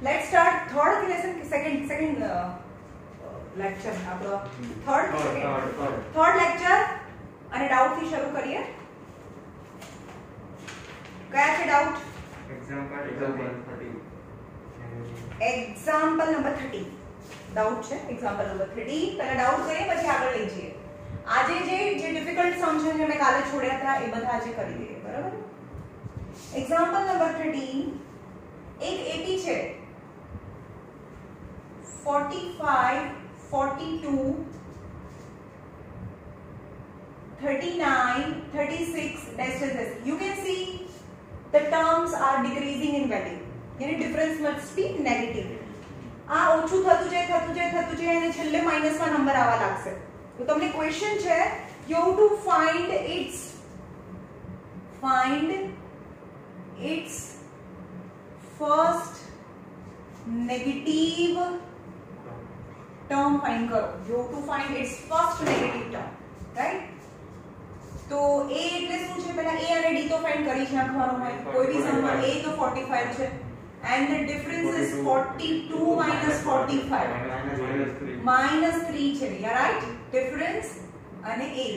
Let's start third lesson, second lecture. આપણો third lecture અને doubt થી શરૂ કરીએ. કયા છે ડાઉટ? એક્ઝામ્પલ નંબર 30 ડાઉટ છે. એક્ઝામ્પલ નંબર 30 પહેલા ડાઉટ કરીએ પછી આગળ લઈ જઈએ. આજે જે ડિફિકલ્ટ સમ છે જે મેં કાલે છોડ્યા હતા એ બધા આજે કરી દઈએ. બરાબર? એક્ઝામ્પલ નંબર 30 એક 80 છે 45 42 39 36 dash. You can see the terms are decreasing in value. यानी difference must be negative. આ ઓછું થતું જાય અને છેલ્લે માઈનસ માં નંબર આવવા લાગશે. તો તમને ક્વેશ્ચન છે you have to find its first negative term find करो. You have to find its first negative term, right? तो a એટલે શું છે? પહેલા a અને d તો ફાઇન્ડ કરી જ નાખવાનું હોય. કોઈ બી સમમાં a તો 45 છે and the difference is 42 minus 45 minus 3 છે. Yeah, right? Difference અને a.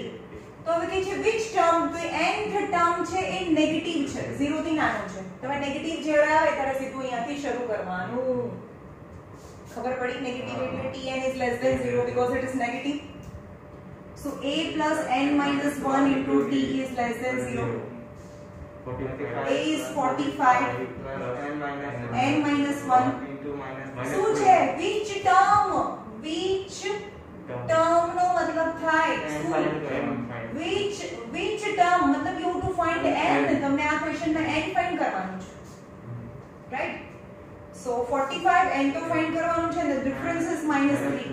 તો હવે કે છે which term? તો nth term છે એ નેગેટિવ છે, 0 થી નાનો છે. તમે નેગેટિવ જ્યારે આવે ત્યારે સીધું અહીંયાથી શરૂ કરવાનું. ખબર પડી? નેગેટિવ એટલે tn is less than 0 because it is negative. So a plus n minus 1 into t is less than 0. A is 45 n minus 1 શું છે? which term નો મતલબ થાય which term મતલબ you have to find n. તમને આ question માં n find કરવાનું છે, રાઈટ? So 45 n તો ફાઇન્ડ કરવાનું છે. The difference is minus 3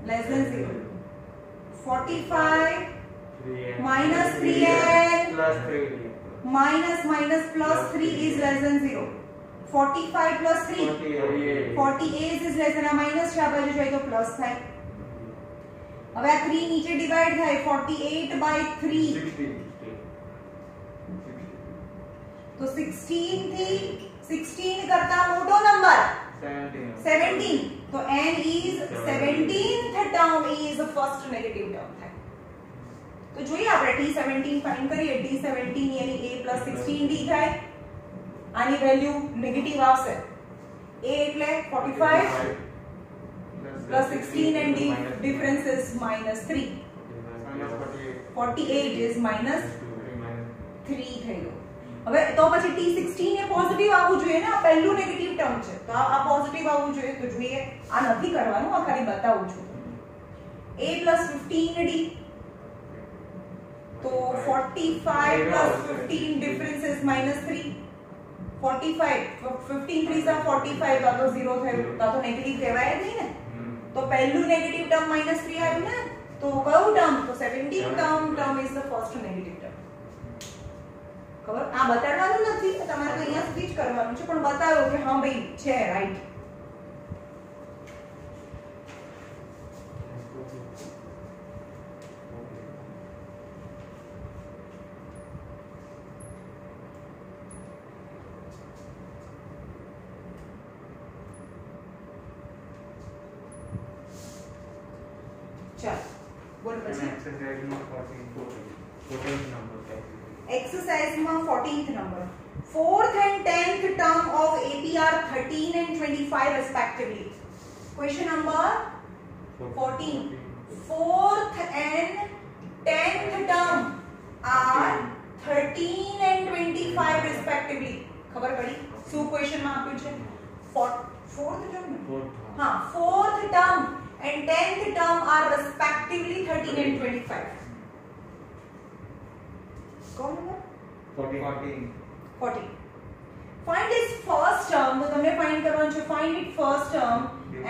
less than 0. 45 minus 3n minus plus 3 is less than 0. 45 plus 3 48 is less than a minus છે, આ બાજુ જાય તો પ્લસ થાય. હવે આ 3 નીચે ડિવાઈડ થાય 48 by 3 તો 16 કરતા મોટો નંબર 17. तो n is 17th term is the first negative term થાય. તો જોઈએ આપણે t17 ફાઇન્ડ કરીએ. t17 यानी a plus 16d થાય. આની વેલ્યુ નેગેટિવ આવશે. a એટલે 45 plus 16 and d difference is minus 3. 48 is minus 3 થઈ ગયો. હવે તો પછી t16 એ પોઝિટિવ આવવું જોઈએ ને? આ પહેલું નેગેટિવ ટર્મ છે તો આ પોઝિટિવ આવવું જોઈએ. તો જોઈએ, આ નથી કરવાનું, આ ખાલી બતાવું છું. a plus 15d તો 45 plus 15 difference is minus 3. 45 15 3s are 45 તો 0 થયું તો નેગેટિવ કહેવાય જ નહીં ને. તો પહેલું નેગેટિવ ટર્મ minus 3 આવ્યું ને. તો કયું ટર્મ? તો 17th term is the first negative term. ખબર? આ બતાડવાનું નથી, તમારે તો અહીંયા સુધી જ કરવાનું છે, પણ બતાવો કે હા ભાઈ છે, રાઈટ? ચાલો બોલ પછી. Exercise માં 14th number. 4th and 10th term of AP are 13 and 25 respectively. Question number 14. 4th and 10th term are 13 and 25 respectively. ખબર પડી? શું ક્વેશ્ચન માં આપ્યું છે? 4th term. હા, 4th term and 10th term are respectively 13 and 25. कौन है? 40. Find its first term. तो तुमने find करवाना है. Find its first term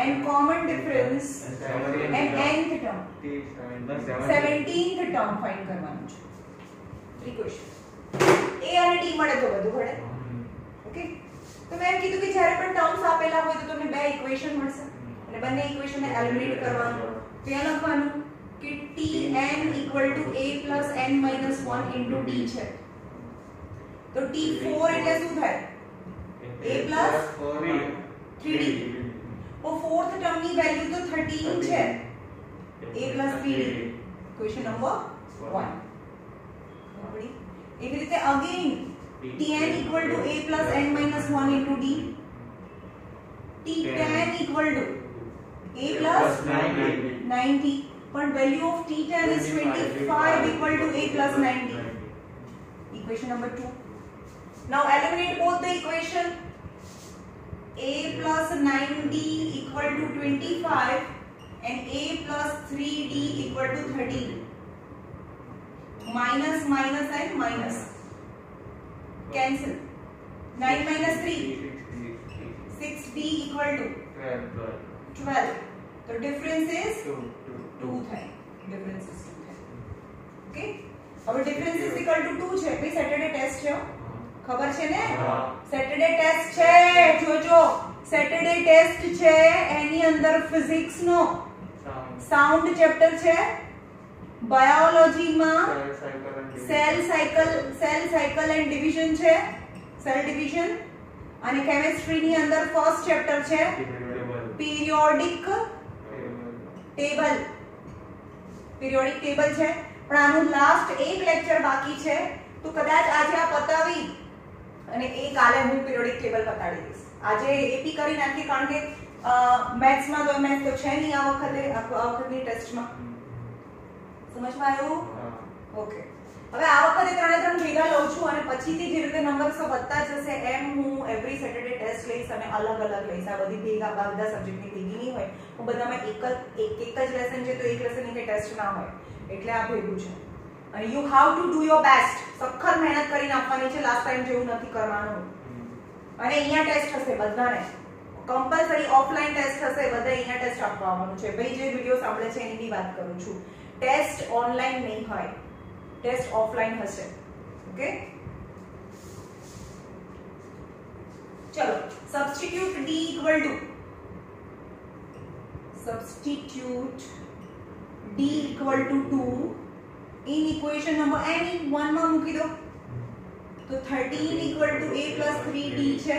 and common difference and nth term. 17th term find करवाना है. Three question. A અને D મળે તો બધું પડે. ઓકે. તો મેં કીધું કે જ્યારે પણ ટર્મ્સ આપેલા હોય તો તમને બે ઇક્વેશન મળશે અને બંને ઇક્વેશન ને એલિમિનેટ કરવાનું. ત્યાં લખવાનું कि Tn equal to a plus n minus 1 into d છે. तो T4 એટલે શું થાય? a plus 3D वो फोर्थ टर्म ની વેલ્યુ તો 13 છે a + 3d ક્વેશ્ચન નંબર 1 બરાબર એવી રીતે again tn = a + n - 1 * d t10 = a + 90 but value of t10 is 25 = a + 90 equation number 2 now eliminate both the equation a + 90 = 25 and a + 3d = 13 minus minus and minus cancel 9 - 3 6d = 12 so difference is 2 થાય difference is 2 થાય okay હવે difference is equal to 2 છે ભાઈ Saturday test છે ખબર છે ને Saturday test છે જોજો સેટરડે ટેસ્ટ છે એની અંદર ફિઝિક્સ નો સાઉન્ડ ચેપ્ટર છે બાયોલોજી માં સેલ સાયકલ એન્ડ ડિવિઝન છે સેલ ડિવિઝન અને કેમિસ્ટ્રી ની અંદર ફર્સ્ટ ચેપ્ટર છે પીરિયોડિક ટેબલ છે પણ આનું લાસ્ટ એક લેક્ચર બાકી છે તો કદાચ આજે આ પતાવી અને એ કાલે હું પીરિયોડિક ટેબલ બતાડી દઈશ આજે એપી કરી નાખી કારણ કે મેથ્સ માં તો મેથ્સ તો છે નહીં આ વખતની ટેસ્ટમાં સમજમાં આવ્યું ઓકે હવે આ વખતે ત્રણે ત્રણ ભેગા લઉં છું અને પછીથી જે રીતે નંબર્સ વધતા જશે એમ હું એવરી સેટરડે ટેસ્ટ લઈશ અને અલગ અલગ લઈશ આ બધી ભેગા બધા સબ્જેક્ટની ભેગી નહીં હોય હું બધામાં એક જ લેસન છે તો એક લેસનની કે ટેસ્ટ ના હોય એટલે આ ભેગું છે અને you how to do your best સખત મહેનત કરીને આપવાની છે લાસ્ટ ટાઈમ જેવું નથી કરવાનું અને અહીંયા ટેસ્ટ હશે બધાને કમ્પલસરી ઓફલાઈન ટેસ્ટ હશે બધા અહીંયા ટેસ્ટ આપવા આવવાનું છે ભાઈ જે વિડિયો સાંભળે છે એની વાત કરું છું ટેસ્ટ ઓનલાઈન નહીં હોય ટેસ્ટ ઓફલાઈન હશે ઓકે ચલો substitute d = substitute d = 2 in equation number any 1 માં મૂકી દો તો 13 = a + 3d છે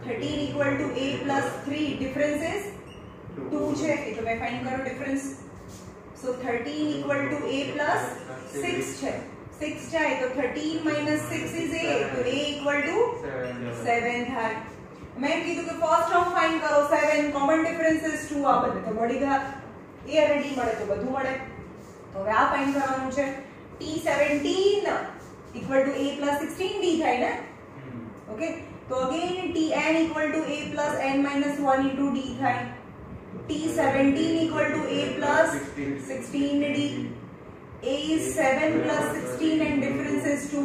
13 = a + 3 difference is 2 છે એટલે મે ફાઇન્ડ કરો ડિફરન્સ so 13 = a + 6 છે 6 જાય તો 13 - 6 is 8 તો a = 7 થાય મેં કીધું કે ફર્સ્ટ ટર્મ ફાઇન્ડ કરો 7 કોમન ડિફરન્સ ઇઝ 2 આ બધે તો મળી ગયા a અને d મળે તો બધું મળે તો હવે આ ફાઇન્ડ કરવાનું છે t17 = a + 16d થાય ને ઓકે તો again tn = a + n - 1 * d થાય t17 = a + 16d a is 7 + 16 and difference is 2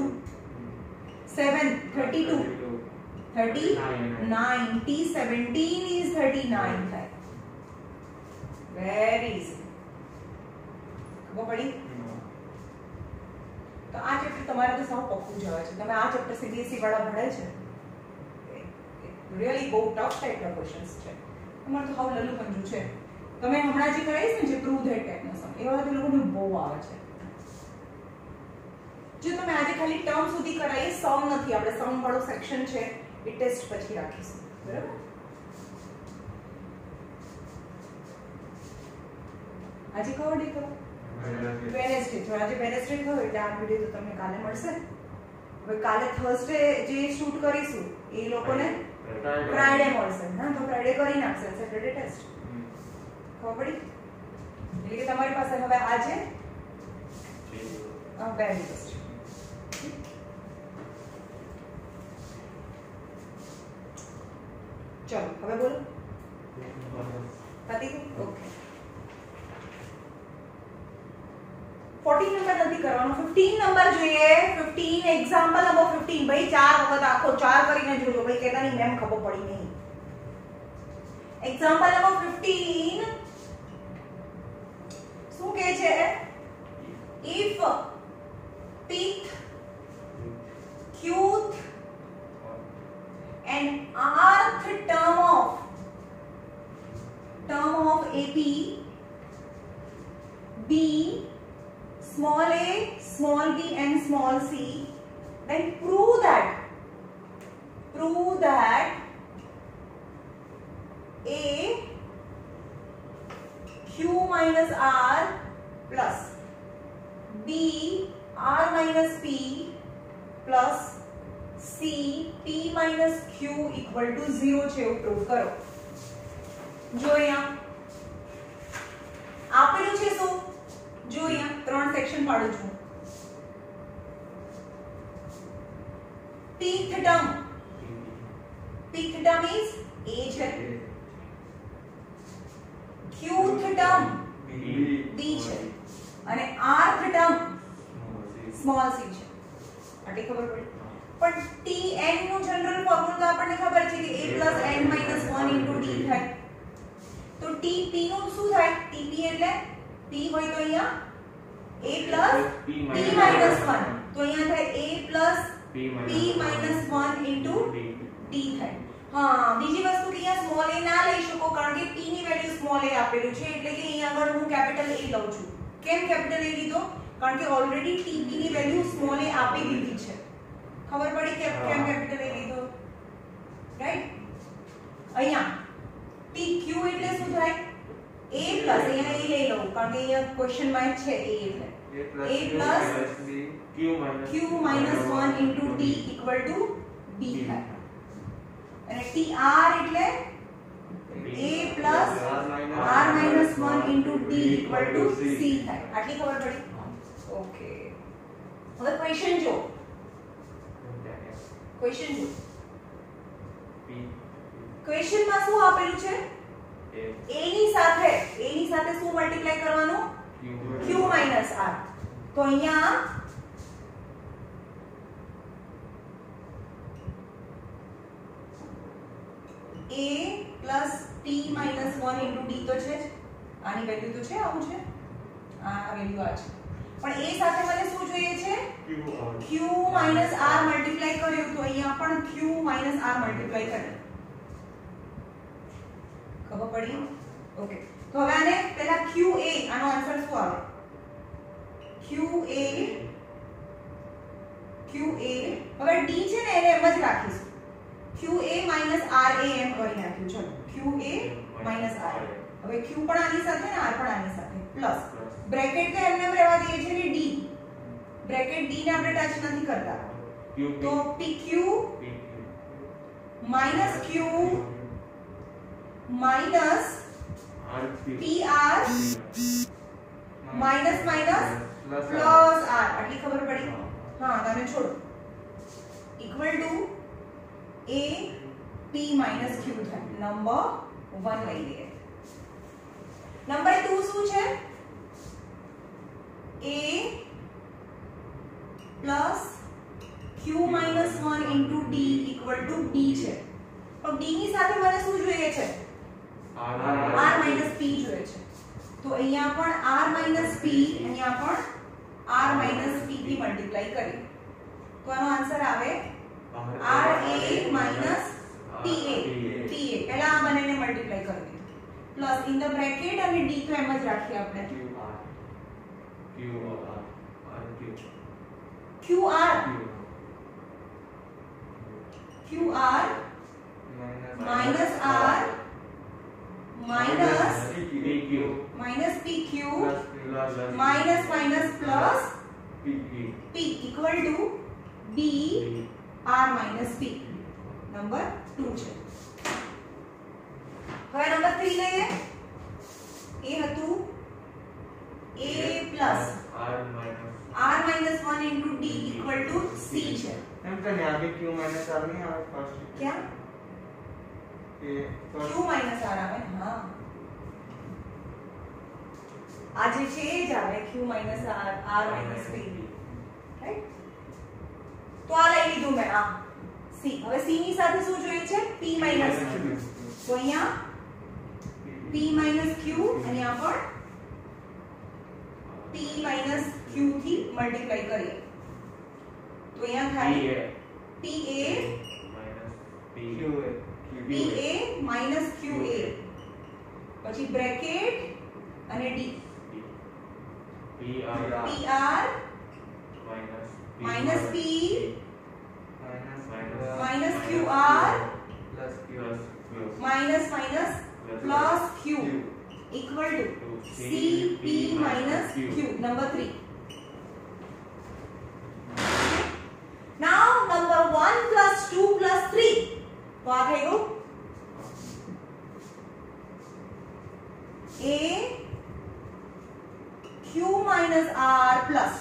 7 32 39 t17 is 39 થાય very easy ખબર પડી તો આ ચેપ્ટર તમારે તો સાવ પક્કું જ આવે છે તમે આ ચેપ્ટર સીબીએસઈ વાળા ભણે છે રિયલી બહુ ટફ ટાઈપના ક્વેશ્ચન્સ છે તમારે તો હાવ લલ્લુ કંજુ છે તમે હમણાં જે કરાઈશ ને જે પ્રૂવ ધેટ ટાઈપના સમ એવા તો લોકોને બહુ આવે છે જો તમે આજે ખાલી ટર્મ સુધી કરાઈએ સમ નથી આપણે સમ વાળો સેક્શન છે એ ટેસ્ટ પછી રાખીશું બરાબર આજે કયો ડે કરો વેનસડે તો આજે વેનસડે થયો એટલે આ વિડિયો તો તમને કાલે મળશે હવે કાલે થર્સડે જે શૂટ કરીશું એ લોકોને ફ્રાઈડે મળશે હા તો ફ્રાઈડે કરી નાખશે સેટરડે ટેસ્ટ ખબર પડી એટલે કે તમારી પાસે હવે આજે બે દિવસ છે ચલો હવે બોલો પતી ગયું ઓકે 14 નંબર નથી કરવાનો 15 નંબર જોઈએ 15 એક્ઝામ્પલ નંબર 15 ભાઈ ચાર વખત આખો ચાર કરીને જોજો ભાઈ કેતા ની મેમ ખબર પડી નહીં એક્ઝામ્પલ નંબર 15 શું કહે છે if pith qth and rth term of AP B small a, small b and small c, then prove that A Q minus R plus B R minus P plus C P minus Q equal to 0 છે એવું prove કરો. જો અહીંયા આપેલું છે શું? જો અહીંયા 3 સેક્શન પાડું છું. Pth term is A છે. Qth term B છે અને rth term સ્મોલ c છે. આટલી ખબર પડી. પણ Tn નું જનરલ ફોર્મ્યુલા આપણને ખબર છે કે a+n - 1 * d થાય. તો Tp નું શું થાય? Tp એટલે P હોય તો અહીંયા a + p - 1 તો અહીંયા થાય a + p - 1 * d થાય. હા, બીજી વસ્તુ કે અહીંયા સ્મોલ a ના લઈ શકો કારણ કે p ની વેલ્યુ સ્મોલ a આપેલું છે એટલે કે અહીંયા આગળ હું કેપિટલ A લઉં છું. કેમ કેપિટલ A લીધો? કારણ કે ઓલરેડી Tp ની વેલ્યુ સ્મોલ a આપી દીધી છે. ખબર પડી કે કેમ કેપિટલ A લીધો? રાઈટ. અહીંયા TQ એટલે શું થાય? A પ્લસ અહીંયા A લઈ લઉં કારણ કે અહીંયા ક્વેશ્ચનમાં છે A એટલે a plus q minus 1 into d equal to b થાય. અને tr એટલે a plus r minus 1 into d equal to c થાય. આટલી ખબર પડી? ઓકે. હવે ક્વેશ્ચન જો. ક્વેશ્ચન જો. ક્વેશ્ચનમાં શું આપેલું છે? a ની સાથે શું મલ્ટીપ્લાય કરવાનું? q minus r. તો અહીંયા a plus t minus 1 into d તો છે જ. આની વેલ્યુ તો છે, આવું છે, આ વેલ્યુ આ છે. પણ a સાથે મને શું જોઈએ છે? q minus r મલ્ટીપ્લાય કર્યું તો અહીંયા પણ q minus r મલ્ટીપ્લાય કરે. ખબર પડી? ઓકે. તો હવે આને પહેલા qa આનો આન્સર શું આવે? qa હવે d છે ને એને એમ જ રાખીશું. qa minus ra એમ કરી નાખ્યું. ચલો qa minus ra. હવે q પણ આની સાથે ને r પણ આની સાથે પ્લસ બ્રેકેટ તો એમને રહેવા દઈએ છે ને d. બ્રેકેટ d ને આપણે ટચ નથી કરતા. તો pq minus q minus pr minus minus plus r. આટલી ખબર પડી? હા, તમે છોડો. Equal to a p minus q થાય. નંબર 1 લઈ લઈએ. નંબર 2 શું છે? a plus q minus 1 into d equal to b છે. તો d ની સાથે મને શું જોઈએ છે? r minus p જોઈએ છે. તો અહીંયા પણ r minus p, અહીંયા પણ r minus p થી મલ્ટીપ્લાય કરીએ તો આનો આન્સર આવે ra minus pa. પહેલા આ બંનેને મલ્ટીપ્લાય કરી દીધું પ્લસ ઇન ધ બ્રેકેટ અને d તો એમ જ રાખીએ આપણે. qr minus r minus pq minus minus plus p equal to b r minus p. Number 2 છે. હવે નંબર 3 લઈએ. એ હતું a plus r minus 1 into d equal to c છે. એમ તો ને આગે q minus r નહીં આવે ફર્સ્ટ. क्या? q minus r આવે. હા, આજે છે જ આવે q minus r minus p. Right. તો આ લઈ લીધું મેં. આ c. હવે c ની સાથે શું જોઈએ છે? p minus q. તો અહીંયા p minus q અને આ પણ p minus q થી મલ્ટીપ્લાય કરીએ તો અહીંયા થાય pa minus qa પછી બ્રેકેટ અને d pr minus p minus qr minus minus plus Q equal to CP minus Q. Number 3. Now number 1 plus 2 plus 3. तो आ गई A Q minus R plus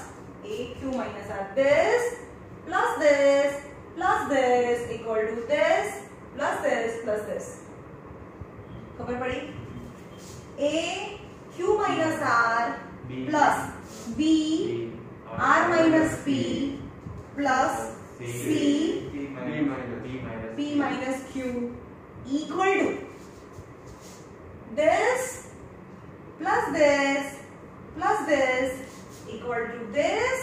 A Q minus R. This plus this plus this equal to this plus this plus this. खबर पड़ी? A Q minus R plus B R minus P plus C P minus Q equal to this plus this plus this equal to this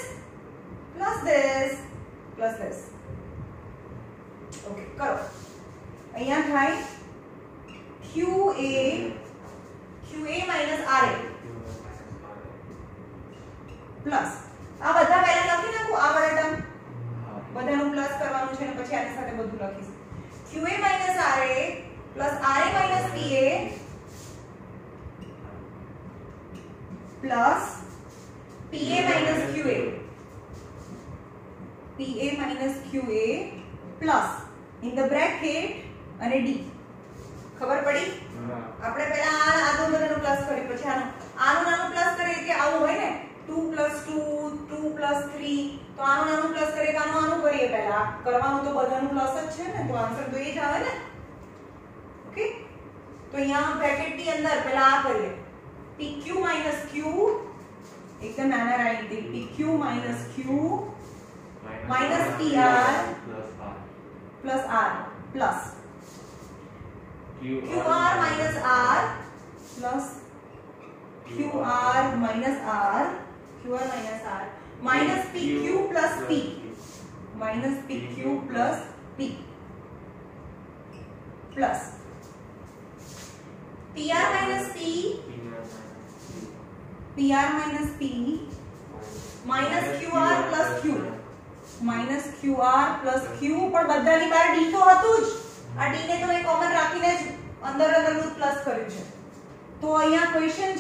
plus this plus this. Okay, करो. અહીંયા થાય QA minus RA plus આ બધા પહેલા લખી નાખો આ વાળા ટર્મ બધાનું પ્લસ કરવાનું છે અને પછી આની સાથે બધું લખીશું. QA minus RA plus RA minus PA plus PA minus QA plus in the bracket અને D. ખબર પડી? આપણે પહેલા આ દો બધાનું પ્લસ કરી પછી આનું નાનું પ્લસ કરીએ કે આવું હોય ને 2 plus 2 2 plus 3 તો આનું નાનું પ્લસ કરીએ કે આનું કરીએ પહેલા કરવાનું તો બધાનું પ્લસ જ છે ને તો આન્સર તો એ જ આવે ને. ઓકે તો અહીંયા બ્રેકેટ ની અંદર પહેલા આ કરીએ PQ minus Q एकदम नाना right PQ minus Q minus PR plus R plus QR minus R plus QR minus R minus PQ plus P minus PQ plus P plus PR minus P PR minus P minus QR plus Q minus QR plus Q પણ બધાની બહાર D તો હતું જ આ D ને તો એ common રાખીને જ અંદરનું પ્લસ કર્યું છે. તો અહીંયા ક્વેશ્ચન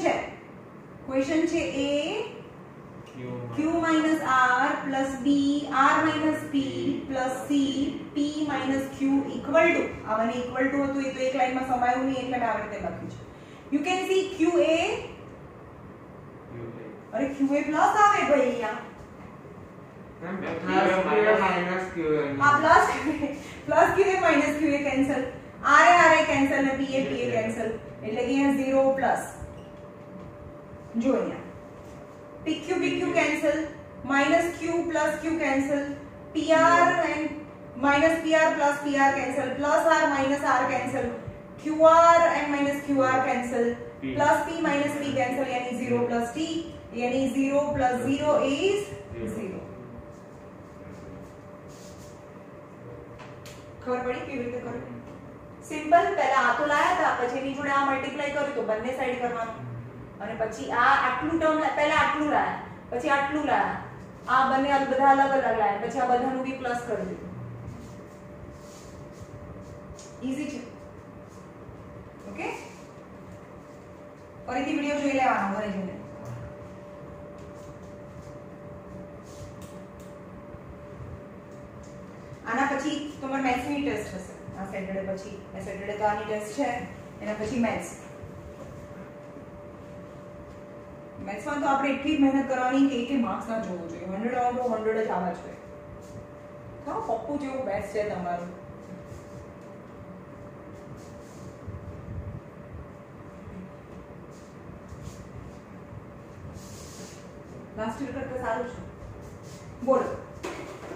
છે A Q minus R plus B R minus P plus C P minus Q equal to આને equal to હતું એ તો એક લાઈનમાં સમાયું નહીં એટલે મેં આ રીતે લખ્યું છે. You can see QA अरे QA प्लस आवे भाई यहाँ plus QA minus QA cancel RA cancel ने PA कैंसल એટલે કે यहाँ 0 प्लस जो यहाँ PQ cancel minus Q plus Q cancel PR and minus PR plus PR cancel plus R minus R cancel QR and minus QR cancel plus P minus P cancel यानी 0 plus T यानी 0 plus 0 is 0. ખબર પડી કેવી રીતે કરવું? Simple પહેલા આ તો લાયા હતા પછી એની જોડે આ મલ્ટીપ્લાય કર્યું તો બંને સાઈડ કરવાનું અને પછી આ આટલું ટર્મ પહેલા આટલું લાયા પછી આટલું લાયા આ બંને બધા અલગ અલગ લાયા પછી આ બધાનું બી પ્લસ કરી દીધું. ઈઝી છે. ઓકે ફરીથી વિડિયો જોઈ લેવાનો ઘરે જઈને. આના પછી તમારે મેથ્સ ની ટેસ્ટ હશે આ સેટરડે પછી આ સેટરડે તો આની ટેસ્ટ છે એના પછી મેથ્સ માં તો આપણે એટલી જ મહેનત કરવાની કે એક માર્ક્સ ના જોવું જોઈએ 100 આઉટ ઓફ 100 જ આવવા જોઈએ. તો પપ્પુ જેવું બેસ્ટ છે તમારું. લાસ્ટ યર કરતા સારું છે. બોલો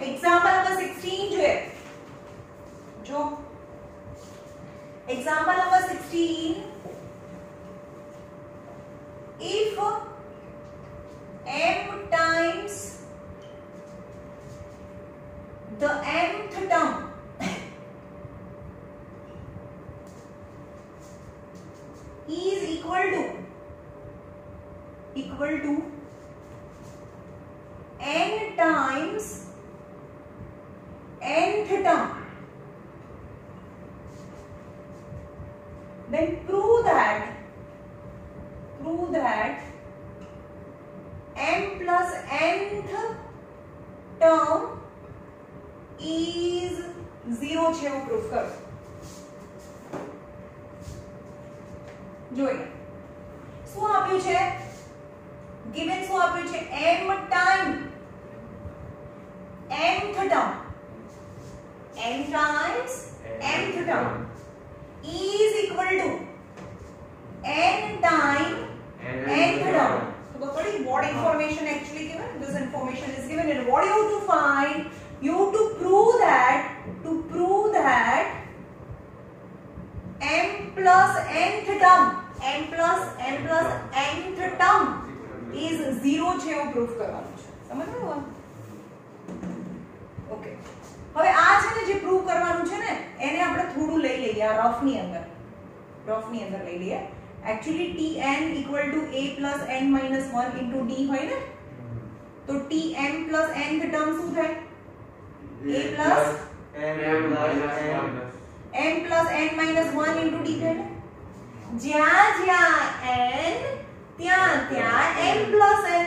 एग्जाम्पल नंबर 16 जो है जो example number 16 if m times the mth term is equal to n times nth term, then prove m plus nth term is 0 છે એવું પ્રૂફ કરો. જોઈએ શું આપ્યું છે, given શું આપ્યું છે, m time nth term, n times nth term is equal to n time nth term. So what information actually given? This information is given, and what you have to find, you have to prove that m plus nth term is 0 છે એવું proof કરવાનું છે. સમજ્યું? Okay, હવે આ છે ને જે પ્રૂવ કરવાનું છે ને એને આપણે થોડું લઈ લઈએ આ રફ ની અંદર લઈ લઈએ. Actually tn equal to a plus n minus 1 into d હોય ને, તો tm plus nth ટર્મ શું થાય? a plus m plus n minus 1 into d થાય ને. જ્યાં જ્યાં n ત્યાં ત્યાં m plus n.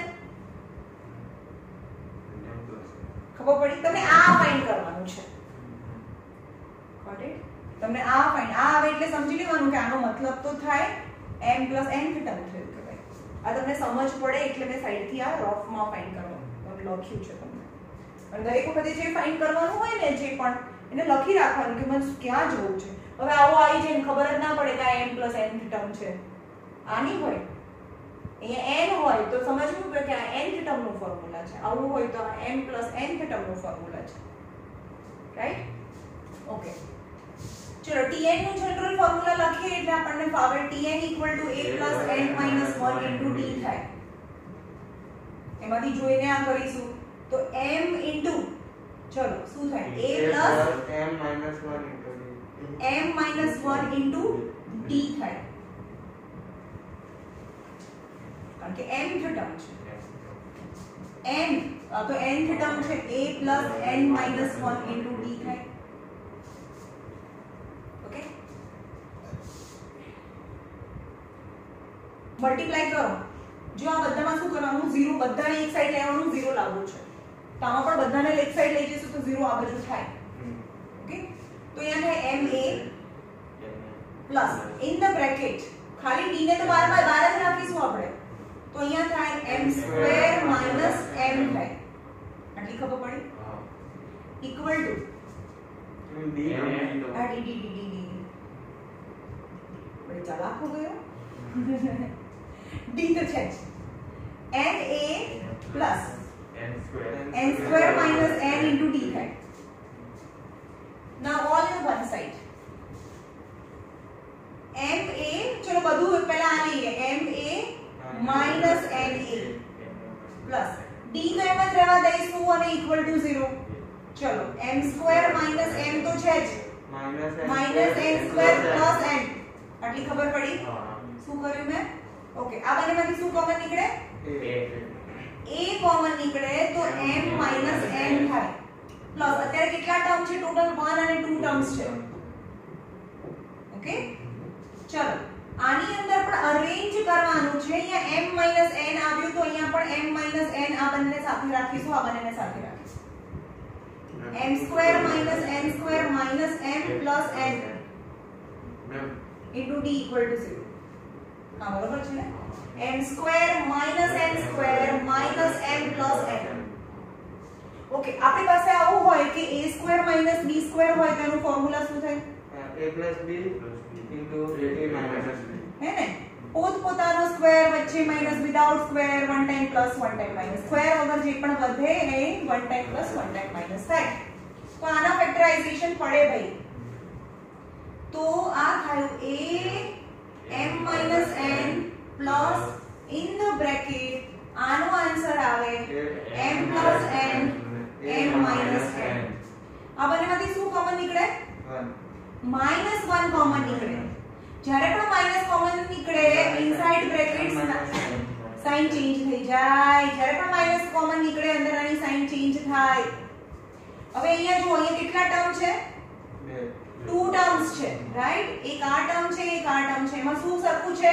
ખબર પડી? તમને આ ફાઇન્ડ કરવાનું છે. Got it? તમને આ ફાઇન્ડ, આ આવે એટલે સમજી લેવાનું કે આનો મતલબ તો થાય m plus nth ટર્મ થયું કે ભાઈ આ તમને સમજ પડે એટલે મેં સાઈડ થી આ રફ માં ફાઇન્ડ કરવાનું લખ્યું છે તમને. અને દરેક વખતે જે ફાઇન્ડ કરવાનું હોય ને જે પણ એને લખી રાખવાનું કે મને ક્યાં જવું છે. હવે આવો આવી જાય ખબર જ ના પડે કે આ m plus nth ટર્મ છે, આની હોય અહીંયા n હોય તો સમજવું કે આ nth ટર્મ નું ફોર્મ્યુલા છે, આવું હોય તો આ m plus nth ટર્મ નું ફોર્મ્યુલા છે. રાઈટ? ઓકે, ચલો tn નું જનરલ ફોર્મ્યુલા લખીએ એટલે આપણને ફાવે. tn equal to a plus n minus 1 into d થાય. એમાંથી જોઈને આ કરીશું તો m into, ચલો શું થાય, a plus m minus 1 into d, m minus 1 into d થાય, કારણ કે nth ટર્મ છે. n તો nth ટર્મ છે a plus n minus 1 into d થાય. મલ્ટીપ્લાય કરો. જો આ બધામાં શું કરવાનું, 0 બધાને એક સાઈડ લેવાનું, 0 લાવવું છે. તો આમાં પણ બધાને એક સાઈડ લઈ જઈશું તો 0 આ બાજુ થાય. ઓકે, તો અહીંયા થાય ma plus in the bracket ખાલી d ને તો 12 બાય 12 જ રાખીશું આપણે, તો અહીંયા થાય m સ્ક્વેર માઈનસ m થાય. આટલી ખબર પડી? ઇક્વલ ટુ d બड़ी ચાલાક હો ગયો. d तो છે n a plus n square minus n into d થાય. now all in one side m a, ચલો બધું પહેલા આ લઈએ, m a minus n a plus d તો એમ જ રહેવા દઈશું અને equal to 0. ચલો m square minus m તો છે જ, minus n square plus n. આટલી ખબર પડી? શું કર્યું મેં? ઓકે, આ બંનેમાંથી શું કોમન નીકળે? a કોમન નીકળે તો m minus n થાય. પ્લસ અત્યારે કેટલા ટર્મ છે ટોટલ? 1 અને 2 ટર્મ્સ છે. ઓકે, ચલો આની અંદર પણ અરેન્જ કરવાનું છે. અહીંયા m minus n આવ્યું તો અહીંયા પણ m minus n આ બંને સાથે રાખીશું, આ બંનેને સાથે રાખીશું. m square minus n square minus m plus n into d equal to 0. હા બરોબર છે ને? m square minus n square minus m plus n. Okay, આપણી પાસે આવું હોય કે a square minus b square હોય તો એનું ફોર્મ્યુલા શું થાય? a plus b into a minus b. હે ને? પોતપોતાનો સ્ક્વેર વચ્ચે minus, without square one time plus one time minus, square વગર જે પણ વધે એ one time plus one time minus થાય. તો આના ફેક્ટરાઇઝેશન પડે ભાઈ, તો આ થયું a m minus n plus in the bracket આનો આન્સર આવે m plus n m minus n. આ બંનેમાંથી શું કોમન નીકળે? માઈનસ 1 કોમન નીકળે. જ્યારે પણ માઈનસ કોમન નીકળે ઇનસાઇડ બ્રેકેટ્સ સાઇન ચેન્જ થઈ જાય. જ્યારે પણ માઈનસ કોમન નીકળે અંદર આની સાઇન ચેન્જ થાય. હવે અહીંયા જો અહીંયા કેટલા ટર્મ છે? 2 ટર્મ્સ છે, રાઈટ? એક આ ટર્મ છે, એક આ ટર્મ છે. એમાં શું સરખું છે?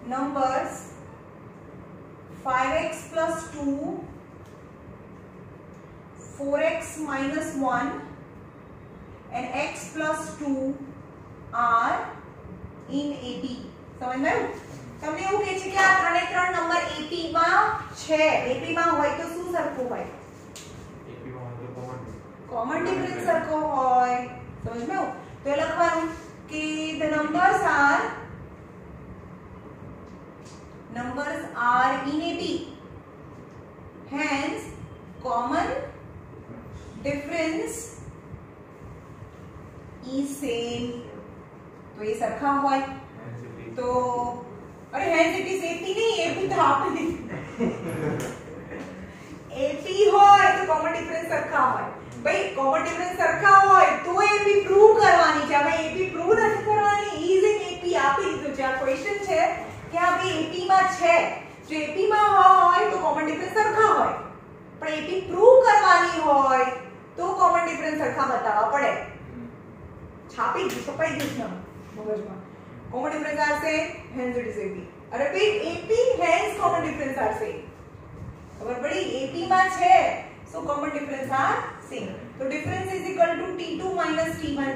numbers 5x plus 2, 4x minus 1 and x plus 2 are in AP. સમજ મેં તમને એવું કહે છે કે આ ત્રણે ત્રણ નંબર AP માં છે. AP માં હોય તો શું સરખું હોય? AP માં હોય તો કોમન ડિફરન્સ સરખો હોય. સમજ મેં તો એ લખવાનું કે the numbers are in AP, hence common difference is same. तो ये सरखा હોય तो अरे hence it is AP नहीं, AP तो आपने AP હોય તો common difference સરખા હોય. ભાઈ common difference સરખા હોય તો AP પ્રૂવ કરવાની છે. હવે AP પ્રૂવ નથી કરવાની, is in AP આપી દીધું છે. આ ક્વેશ્ચન છે કે આ ભાઈ AP માં છે, જો AP માં હોય તો common difference સરખા હોય, પણ AP પ્રૂવ કરવાની હોય તો common difference સરખા બતાવવા પડે. છાપી જ છપાઈ ગયું છે મગજમાં. common difference are same, hence it is AP. અરે ભાઈ AP hence common difference are same. ખબર પડી? AP માં છે so common difference are same. So difference is equal to T2 minus T1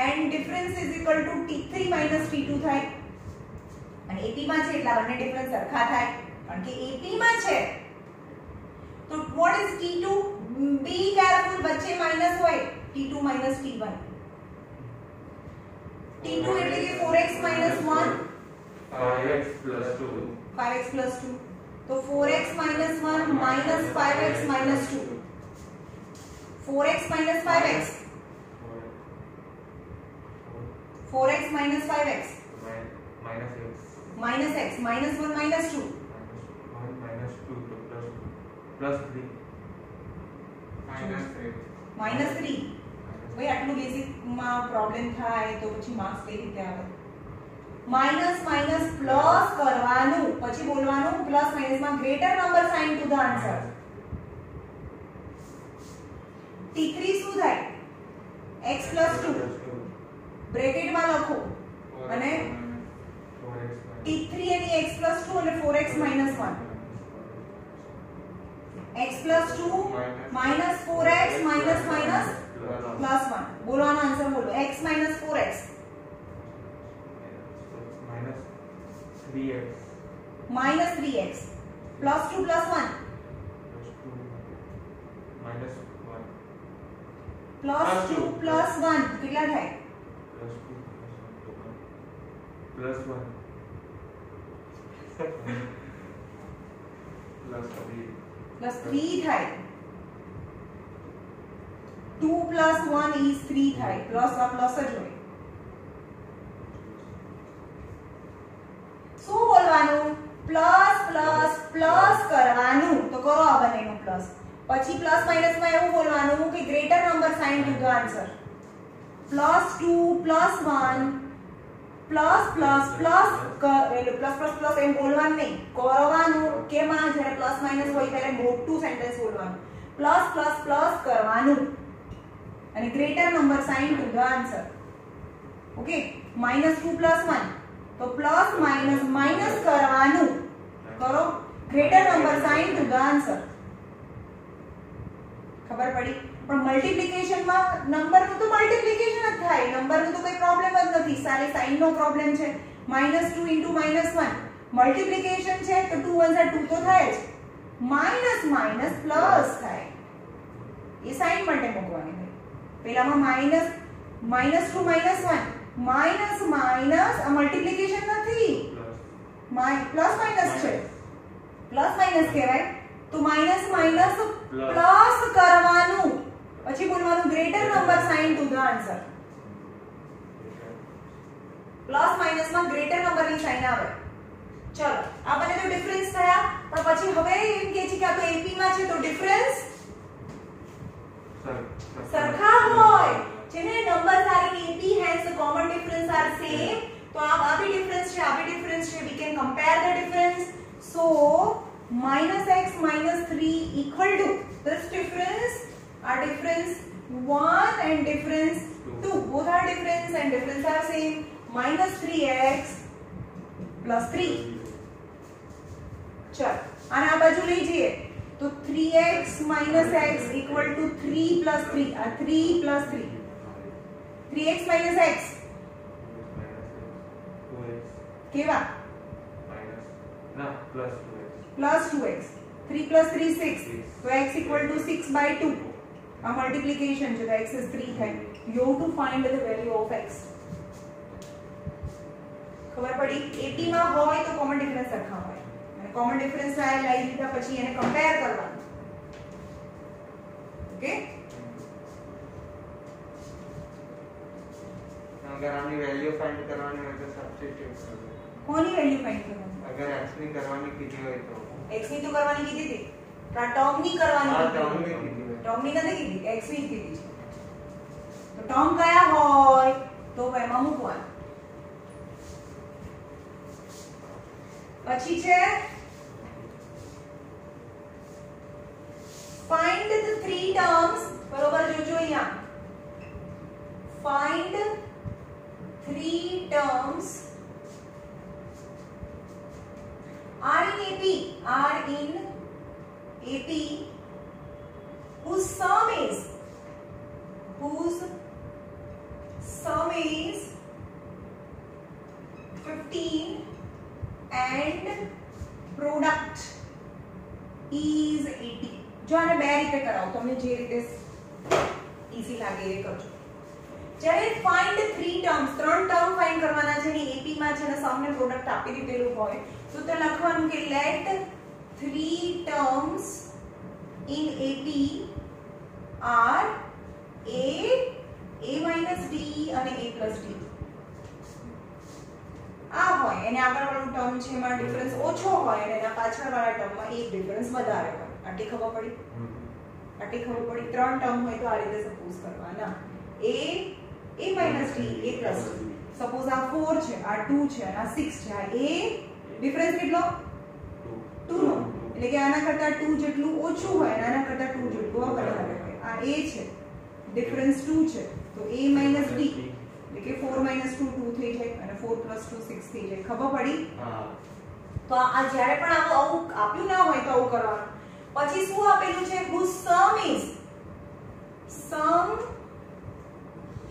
and difference is equal to T3 minus T2 થાય. અને AP માં છે એટલે બંને ડિફરન્સ સરખા થાય કારણ કે AP માં છે. તો what is T2? be careful, વચ્ચે માઈનસ હોય. T2 minus T1. T2 એટલે કે 4x minus 1, 5x plus 2. 5x plus 2. तो 4x minus 1 minus 5x minus 2. 4x minus 5x. 4x minus 5x. Minus x. Minus x. Minus 1 minus 2. Minus 1 minus 2 to plus 3. Minus 3. Minus 3. ભાઈ આટલું basic માં problem થાય તો પછી marks કઈ રીતે આવે? માઈનસ માઈનસ પ્લસ કરવાનું, પછી બોલવાનું પ્લસ માઈનસ માં greater number sign to the answer. T3 શું થાય? x plus 2 બ્રેકેટ માં લખો અને T3 એની x plus 2 અને 4x minus 1. x plus 2 minus 4x minus minus plus 1. બોલવાનો આન્સર બોલો. x minus 4x minus 3x minus 3x plus 2 plus 1 plus 2 minus 1 plus 2 plus 1 કેટલા થાય? plus 2 plus 1 plus 3 થાય. 2 plus 1 is 3 થાય. Plus આ plus જ હોય. શું બોલવાનું? પ્લસ પ્લસ પ્લસ કરવાનું. તો કરો આ બંનેનું પ્લસ. પછી પ્લસ માઈનસ માં એવું બોલવાનું કે greater number sign to the answer. Plus 2 plus 1 plus plus plus plus plus plus એમ બોલવાનું નહીં, કરવાનું. કેમાં? જ્યારે પ્લસ માઈનસ હોય ત્યારે મોટું સેન્ટેન્સ બોલવાનું. પ્લસ પ્લસ પ્લસ કરવાનું અને greater number sign to the answer. Okay, -2 + 1 તો પ્લસ માઈનસ માઈનસ કરવાનું. કરો greater number sign to the answer. ખબર પડી? પણ મલ્ટીપ્લિકેશન માં નંબરનું તો મલ્ટીપ્લિકેશન જ થાય, નંબરનું તો કોઈ પ્રોબ્લેમ જ નથી. સાલે સાઇન નો પ્રોબ્લેમ છે. -2 * -1 મલ્ટીપ્લિકેશન છે તો 2 * 1 2 તો થાય જ. માઈનસ માઈનસ પ્લસ થાય. એ સાઇન માટે મૂકવાની છે. પહેલામાં -2 -1 માઈનસ માઈનસ આ મલ્ટીપ્લિકેશન નથી, પ્લસ માઈનસ છે. પ્લસ માઈનસ કહેવાય. તો માઈનસ માઈનસ પ્લસ કરવાનું, પછી બોલવાનું greater number sign to the answer. Plus minus માં ગ્રેટર નંબરની સાઇન આવે. ચલો આ બંને તો ડિફરન્સ થયા, પણ પછી હવે એમ કહે છે કે આ તો એપી માં છે તો ડિફરન્સ સરખા હોય. જેને numbers are in AP hence the common difference are same. તો આ બી ડિફરન્સ છે, આ બી ડિફરન્સ છે. We can compare the difference. So -x -3 equal to this difference, our difference 1 and difference 2, both are difference and difference are same. -3x +3 चल आने आ बाजू ले जाइए तो 3x minus x equal to 3 plus 3 3 plus 3 3x minus x केवा plus 2x 3 plus 3 6 तो x equal to 6 by 2 uh multiplication जो x is 3 है you have to find the value of x ખબર પડી 80 માં હોય તો કોમન ડિફરન્સ સરખા હોય અને કોમન ડિફરન્સ આ લઈ લીધા પછી એને કમ્પેર કરવાનું ઓકે अगर आनी वैल्यू फाइंड करवानी हो तो सब्स्टिट्यूट कर दो કોની વેલ્યુ ફાઇન્ડ કરવાની अगर x ની કરવાની કીધી હોય તો x ની તો કરવાની કીધી હતી તો ટર્મ ની કરવાની આ કીધી ટર્મ ની કીધી હોય ટર્મ ની નથી કીધી x ની કીધી છે તો ટર્મ કયા હોય તો એમાં મૂકવાનું પછી છે find the three terms બરોબર જોજો અહીંયા find three terms are in AP whose sum is 15 and product is 80 જો આને બે રીતે કરાવો તમને જે રીતે ઈઝી લાગે એ કરજો જ્યારે find three terms ત્રણ ટર્મ ફાઇન્ડ કરવાના છે ને AP માં છે ને સમ ને પ્રોડક્ટ આપી દીધેલું હોય તો તે લખવાનું કે let three terms in AP are a minus d અને a plus d આ હોય એને આગળવાળું ટર્મ છે એમાં ડિફરન્સ ઓછો હોય અને એના પાછળવાળા ટર્મમાં એક ડિફરન્સ વધારે હોય આટલી ખબર પડી ત્રણ ટર્મ હોય તો આ રીતે સપોઝ કરવાના a minus d a plus d suppose આ 4 છે આ 2 છે અને આ 6 છે આ a ડિફરન્સ કેટલો 2 નો એટલે કે આના કરતા 2 જેટલું ઓછું હોય અને આના કરતા 2 જેટલું વધારે હોય આ a છે ડિફરન્સ 2 છે તો a minus d એટલે કે 4 minus 2 2 થઈ જાય અને 4 plus 2 6 થઈ જાય ખબર પડી હા તો આ જ્યારે પણ આવું આપ્યું ના હોય તો આવું કરવાનું પછી શું આપેલું છે whose sum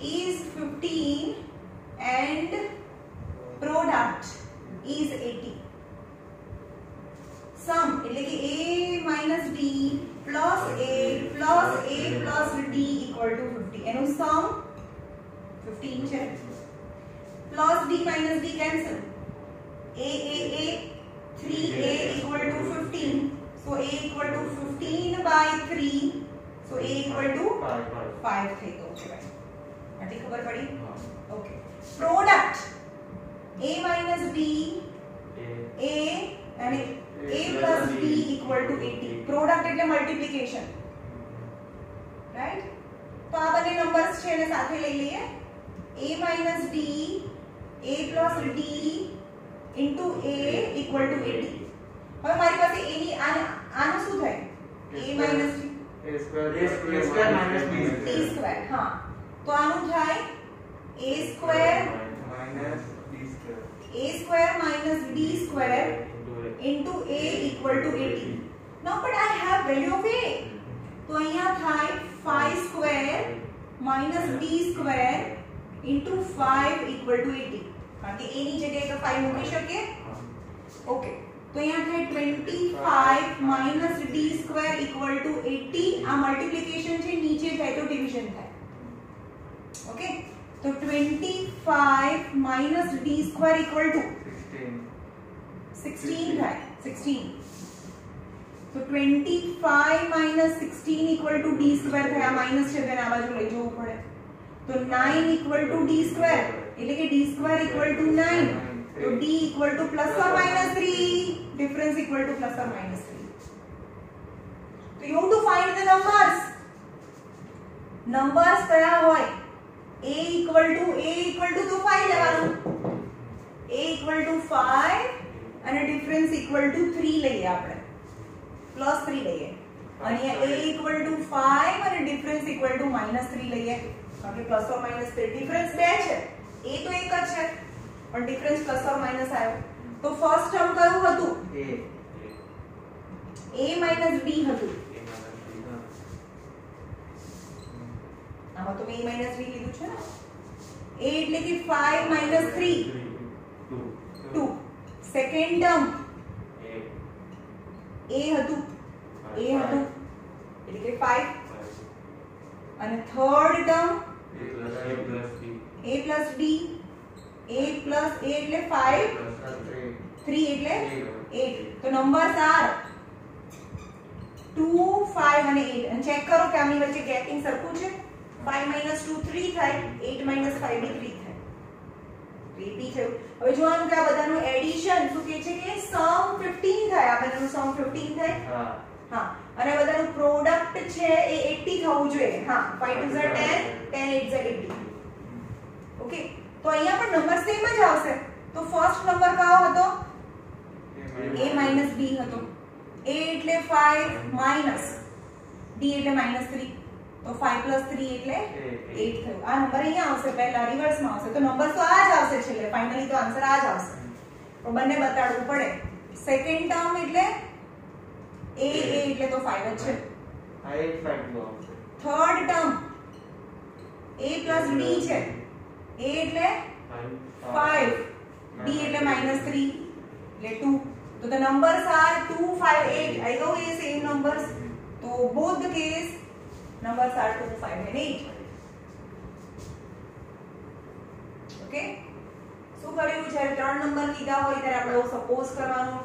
is 15 and product is 80 sum એટલે કે a minus d plus a plus d equal to 50 એનું sum 15 છે plus d minus d cancel a 3a equal to 15 so a equal to 15 by 3 so a equal to 5 થઈ ગયો છે ભાઈ આટલી ખબર પડી okay product a minus d a અને a plus d equal to 80 product એટલે મલ્ટીપ્લિકેશન રાઈટ તો આ બંને નંબર્સ છે એને સાથે લઈ લઈએ a minus d a plus d into a equal to 80 હવે મારી પાસે a ની આનું શું થાય a minus d a square minus b square હા તો આનું થાય a square minus d square a square minus d square into a equal to 80 now but I have value of a તો અહીંયા થાય 5 square minus d square into 5 equal to 80 કારણ કે a ની જગ્યાએ તો 5 મૂકી શકીએ ઓકે તો અહીંયા થાય 25 minus d square equal to 80 આ મલ્ટીપ્લિકેશન છે નીચે થાય તો ડિવિઝન થાય ઓકે તો 25 minus d square equal to 16 થાય 16 તો 25 minus 16 equal to d square થાય આ માઈનસ છે તેને આ બાજુ લઈ જવું પડે તો 9 equal to d square એટલે કે d square equal to 9 तो d equal to plus or minus 3 difference equal to plus or minus 3 तो you have to find the numbers કયા હોય a equal to તો 5 લેવાનું a equal to 5 અને difference equal to 3 લઈએ આપણે plus 3 લઈએ અને a equal to 5 અને difference equal to minus 3 લઈએ કારણ કે plus or minus 3 difference બે છે a તો એક જ છે પણ ડિફરન્સ પ્લસ ઓર માઈનસ આવ્યો તો ફર્સ્ટ ટર્મ કયું હતું? A a માઈનસ b હતું. આમાં તો મેં a માઈનસ b લીધું છે ને. a એટલે કે 5 માઈનસ 3 2. સેકન્ડ ટર્મ a હતું એટલે કે 5 અને third term a plus b a plus a એટલે 5 3 એટલે 8. તો નંબર્સ આર 2 5 અને 8 અને ચેક કરો કે આની વચ્ચે ગેપિંગ સરખું છે. 5 minus 2 3 થાય, 8 minus 5 બી 3 થાય. 3 થયું. હવે જોવાનું કે આ બધાનું એડિશન શું કહે છે કે સમ 15 થાય. આ બધાનું સમ 15 થાય. હા અને આ બધાનું પ્રોડક્ટ છે એ 80 થવું જોઈએ. હા 5 2 10 10 8 80. ઓકે તો અહીંયા પણ નંબર સેમ જ આવશે. તો ફર્સ્ટ નંબર કયો હતો? a minus b હતો. a એટલે 5 માઈનસ b એટલે -3. તો 5 plus 3 એટલે 8 થયું. આ નંબર અહીંયા આવશે, પહેલા રિવર્સમાં આવશે. તો નંબર તો આ જ આવશે છેલ્લે. ફાઇનલી તો આન્સર આ જ આવશે. તો બંને બતાડવું પડે. સેકન્ડ ટર્મ એટલે a એટલે તો 5 જ છે. Third term a plus b છે. a એટલે 5 b એટલે -3 એટલે 2. So the numbers are 2 5 8. I know ये same numbers. So both the case numbers are 2 5 and 8. Okay. શું કર્યું છે? ત્રણ નંબર લીધા હોય ત્યારે આપણે સપોઝ કરવાનું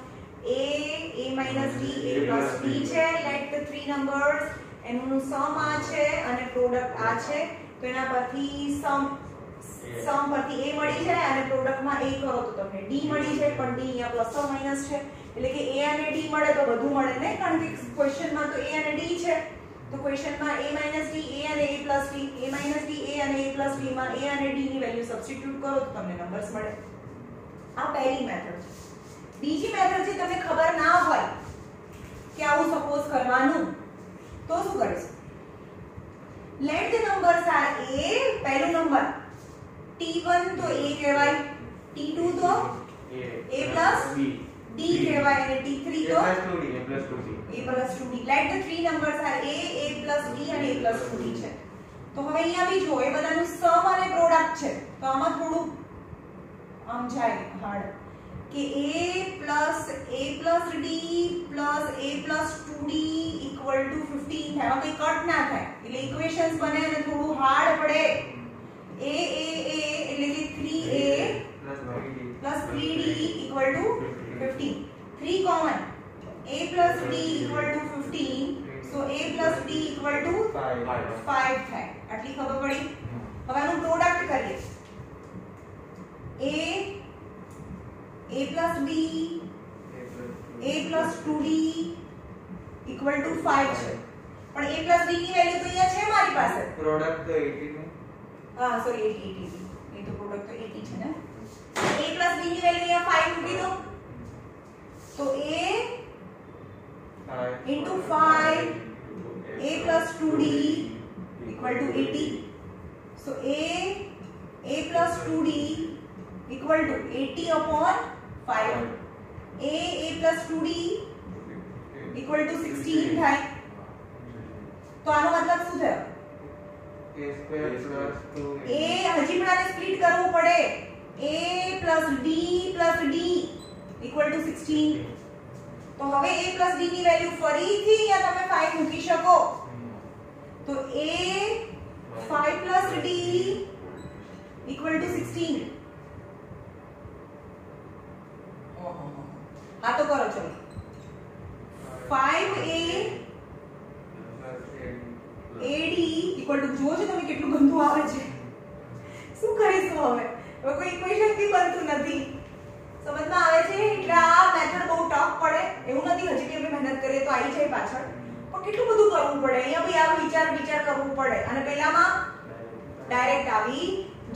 a minus d a plus b છે. Let the three numbers એનું સમ આ છે અને પ્રોડક્ટ આ છે. તો એના પરથી સમ પરથી a મળી જાય અને પ્રોડક્ટમાં a કરો તો તમને d મળી જાય. પણ d અહીંયા પ્લસ ઓર માઈનસ છે એટલે કે a અને d મળે તો બધું મળે ને, કારણ કે ક્વેશ્ચનમાં તો a અને d છે. તો ક્વેશ્ચનમાં a minus d a અને a plus d a minus d a અને a plus d માં a અને d ની વેલ્યુ સબસ્ટિટ્યુટ કરો તો તમને નંબર્સ મળે. આ પહેલી મેથડ છે. બીજી મેથડ છે તમને ખબર ના હોય કે આવું સપોઝ કરવાનું તો શું કરીશું? Late the numbers R a. પહેલું નંબર t1 તો a કહેવાય, t2 તો a plus d કહેવાય અને t3 તો a plus 2d. Let the three numbers are a plus d અને a plus 2d છે. તો હવે અહીંયા બી જો એ બધાનું સમ અને પ્રોડક્ટ છે. તો આમાં થોડું આમ જાય હાર્ડ કે a plus d plus a plus 2d equal to 15 થાય. આમાં કઈ કટ ના થાય એટલે ઇક્વેશન્સ બને અને થોડું હાર્ડ પડે. a એટલે કે 3a plus 3d equal to 15. 3 common. a plus d equal to 15. So a plus d equal to 5 થાય. આટલી ખબર પડી. હવે આનું પ્રોડક્ટ કરીએ. a plus b a plus 2d equal to 5 છે. પણ a plus d ની વેલ્યુ તો અહીંયા છે મારી પાસે. પ્રોડક્ટ તો 80 ને. હા સોરી 80 એ તો પ્રોડક્ટ તો 80 છે ને. a plus b ની વેલ્યુ અહીંયા 5 મૂકી દો. તો a into 5 a plus 2d equal to 80. So a plus 2d equal to 80 upon 5. a plus 2d equal to 16 થાય. તો આનો મતલબ શું થયો? a square plus 2 a હજી પણ આને સ્પ્લિટ કરવું પડે. a plus d equal to 16. તો હવે a plus d ની વેલ્યુ ફરીથી અહીંયા તમે 5 મૂકી શકો. તો a 5 plus d equal to 16. હા તો કરો ચલો. 5a ad equal to જોજો તમે કેટલું ગંદુ આવે છે. શું કરીશું હવે? હવે કોઈ ઇક્વેશન બી બનતું નથી. સમજમાં આવે છે? એટલે આ મેથડ બહુ ટફ પડે. એવું નથી હજી કે આપણે મહેનત કરીએ તો આવી જાય પાછળ. પણ કેટલું બધું કરવું પડે. અહીંયા બી આ વિચાર કરવું પડે અને પહેલામાં ડાયરેક્ટ આવી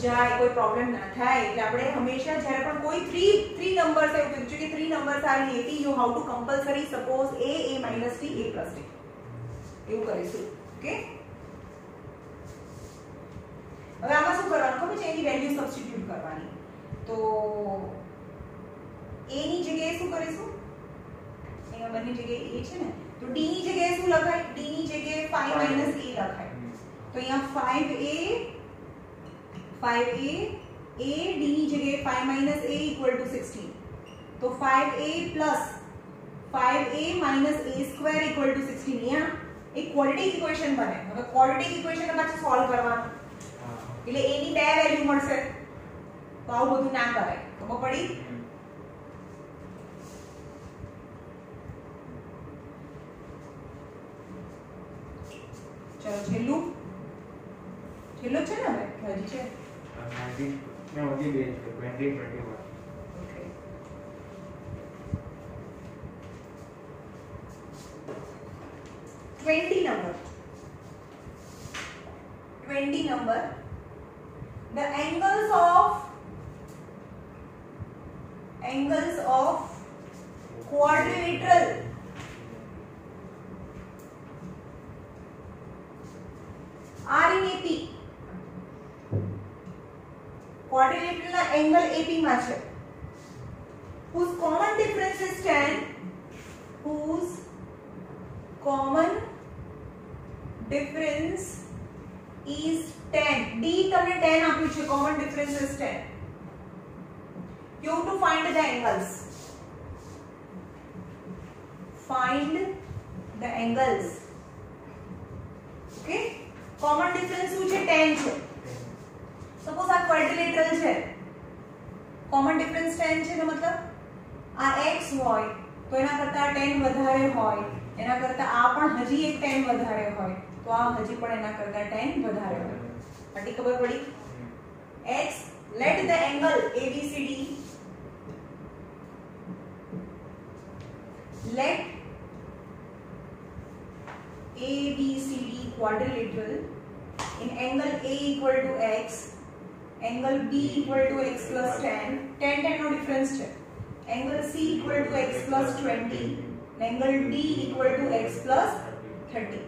જાય, કોઈ પ્રોબ્લેમ ના થાય. એટલે આપણે હંમેશા જ્યારે પણ કોઈ 3 નંબર્સ એવું કીધું છે કે 3 numbers are in 80 you how to compulsory suppose a minus d a plus d. એવું કરીશું. ઓકે. હવે આમાં શું કરવાનું ખબર છે? એની વેલ્યુ સબસ્ટિટ્યુટ કરવાની. તો a a ની જગ્યાએ શું કરીશું? અહીંયા બંને જગ્યાએ a છે ને, તો d ની જગ્યાએ શું લખાય? d ની જગ્યાએ 5 a લખાય. તો અહીંયા 5a a d ની જગ્યાએ 5 a equal to 16. તો 5a plus 5a minus a square equal to 16. અહીંયા એક ક્વોડ્રેટિક ઇક્વેશન બને. હવે ક્વોડ્રેટિક ઇક્વેશન ને પાછું સોલ્વ કરવાનું, એટલે a ની બે વેલ્યુ મળશે. તો આવું બધું ના કરાય. ખબર પડી? ચલો છેલ્લું છે ને? હવે હજી છે 19 ને હજી બે છે 20 21. Okay. 20 number. The angles of quadrilateral are in AP. Quadrilateral ના angle AP માં છે. Whose common difference is 10. Whose common difference is 10. D તમને 10 આપ્યું છે. Common difference is 10. You have to find the angles. Find the angles. Okay? Common difference શું છે? 10 છે. Suppose આ quadrilateral છે. Common difference 10 છે તો મતલબ આ x હોય તો એના કરતા 10 વધારે હોય, એના કરતા આ પણ હજી એક 10 વધારે હોય, તો આ હજી પણ એના કરતા 10 વધારે હોય. આટલી ખબર પડી? x, let the angle ABCD, let ABCD quadrilateral in angle A equal to x, angle B equal to x plus 10, 10 no difference છે. Angle C equal to x plus 20, angle D equal to x plus 30.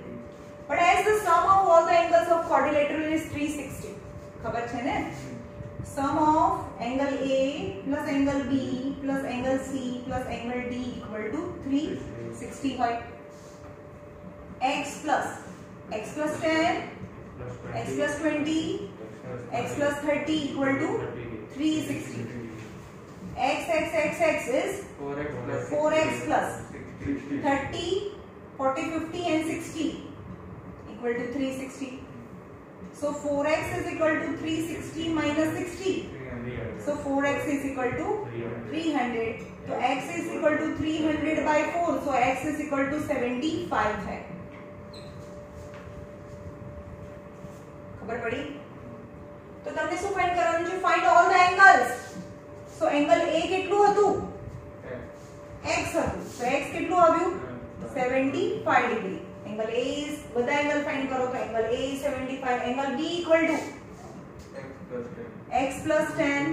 But as the sum of all the angles of quadrilateral is 360. ખબર છે ને? Sum of angle A plus angle B plus angle C plus angle D equal to 360 હોય. X plus 10, x plus 20, x plus 30 equal to 360. X is 4x plus 30, 40, 50 and 60 equal to 360. So 4x is equal to 360 minus 60. So 4x is equal to 300. So x is equal to 300 by 4. So x is equal to 75 है. खबर पड़ी? तो તમને શું find કરવાનું છે? Find all the angles. So angle A કેટલું હતું? x હતું. તો x કેટલું આવ્યું? 75 ડિગ્રી. એંગલ A is બધા એંગલ ફાઇન્ડ કરો તો angle A is 75. Angle B equal to x plus 10.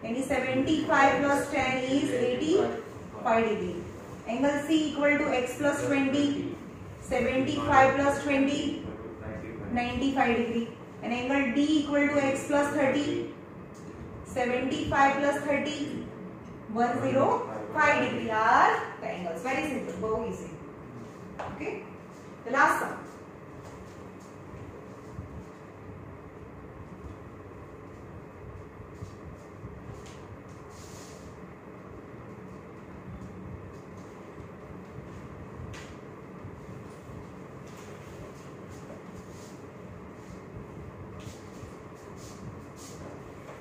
यानी 75 plus 10 is 85 degree. Angle C equal to x plus 20. 75 plus 20 95 degree. And angle D equal to x plus 30. 75 plus 30 105 degree are the angles. Very simple, very easy. Okay. The last one.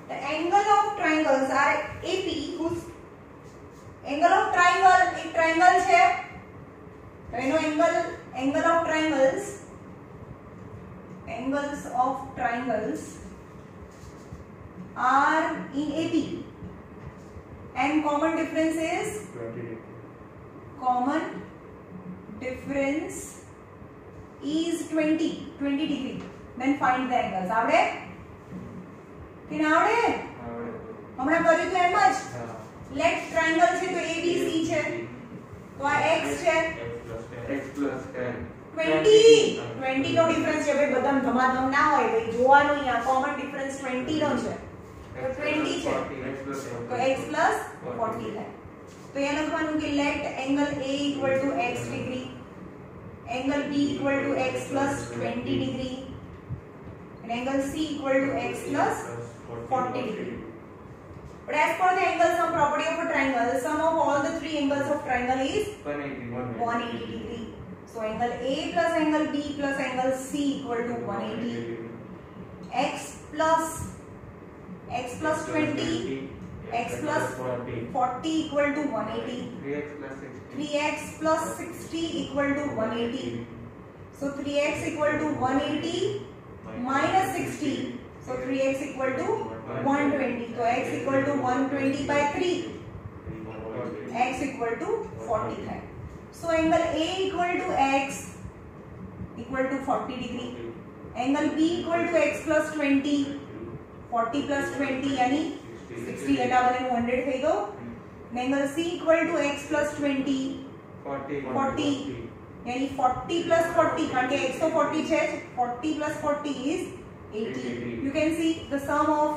The angle of triangles are AP whose angle of triangle एक triangle છે તો એનો angle of triangles are in AP and common difference is 20 degree. Then find the angles. આવડે કે ના આવડે? હમણાં કર્યું તો એમ જ. લેટ ટ્રાયંગલ છે તો ABC છે તો આ x છે x plus 10 20 નો ડિફરન્સ છે ભાઈ. બધામાં ધમાધમ ના હોય ભાઈ, જોવાનું અહીંયા કોમન ડિફરન્સ 20 નો છે તો 20 છે તો x plus 40 થાય. तो यहाँ લખવાનું કે let angle A equal to x degree, angle B equal to x plus 20 degree and angle C equal to x plus 40 degree. But as per the angle sum property of a triangle, sum of all the three angles of triangle is 180 degree. So angle A plus angle B plus angle C equal to 180. X plus 20, x plus 40 equal to 180. 3x plus 60 equal to 180. So 3x equal to 180 minus 60. So 3x equal to 120. So x equal to 120 by 3. X equal to 40 है. So angle A equal to x equal to 40 degree. Angle B equal to x plus 20. 40 plus 20 यानी 60 घटावने 100 થઈ ગયો. Angle C equal to x plus 20. 40 यानी 40 plus 40 કારણ કે x तो 40 છે. 40 plus 40 is 80. You can see the sum of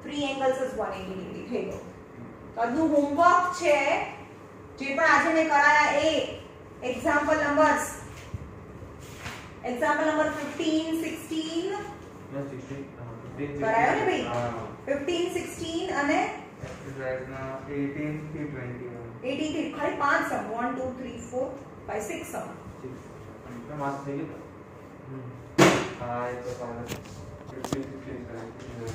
three angles is 180 degree થઈ ગયો. તો આજનું હોમવર્ક છે જે પણ આજે મેં કરાયા એ એક્ઝામ્પલ નંબર 15 16 કરાયો ને ભાઈ 15 16 અને 18 થી 20 થી ખાલી 5 સમ 1 2 3 4 5 6 સમ માસ થઈ ગયો. હા એ તો 15 16